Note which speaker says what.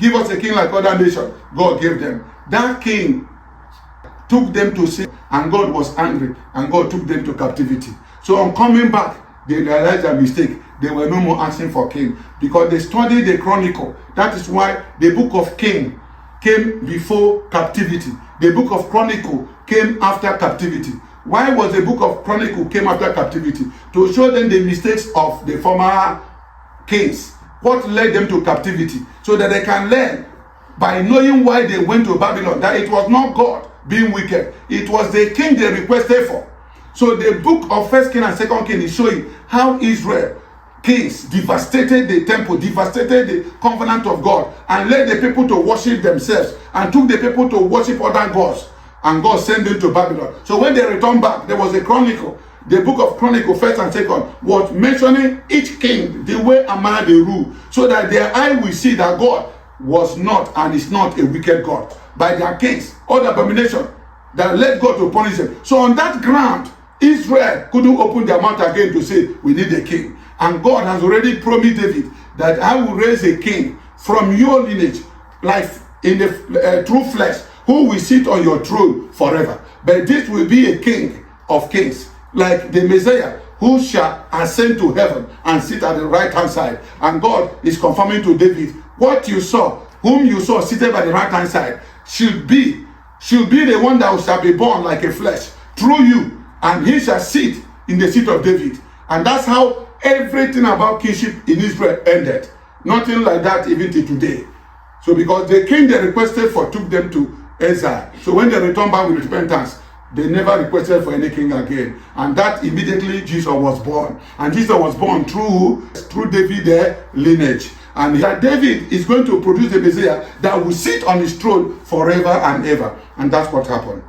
Speaker 1: Give us a king like other nations. God gave them. That king took them to sin, and God was angry, and God took them to captivity. So on coming back, they realized their mistake. They were no more asking for king because they studied the chronicle. That is why the book of King came before captivity. The book of Chronicle came after captivity. Why was the book of Chronicle came after captivity? To show them the mistakes of the former kings. What led them to captivity? So that they can learn by knowing why they went to Babylon, that it was not God being wicked. It was the king they requested for. So the book of 1 King and 2 King is showing how Israel kings devastated the temple, devastated the covenant of God, and led the people to worship themselves, and took the people to worship other gods, and God sent them to Babylon. So when they returned back, there was a chronicle. The book of Chronicle, 1st and 2nd, was mentioning each king, the way and manner they rule, so that their eye will see that God was not and is not a wicked God. By their kings, all the abomination that led God to punish them. So on that ground, Israel couldn't open their mouth again to say, we need a king. And God has already promised David that I will raise a king from your lineage, like in the true flesh, who will sit on your throne forever. But this will be a king of kings, like the Messiah, who shall ascend to heaven and sit at the right hand side. And God is confirming to David, what you saw, whom you saw seated by the right hand side, should be the one that shall be born like a flesh through you, and he shall sit in the seat of David. And that's how everything about kingship in Israel ended. Nothing like that even till today. So because the king they requested for took them to exile. So when they returned back with repentance, they never requested for any king again. And that immediately Jesus was born. And Jesus was born through David, their lineage. And that David is going to produce the Messiah that will sit on his throne forever and ever. And that's what happened.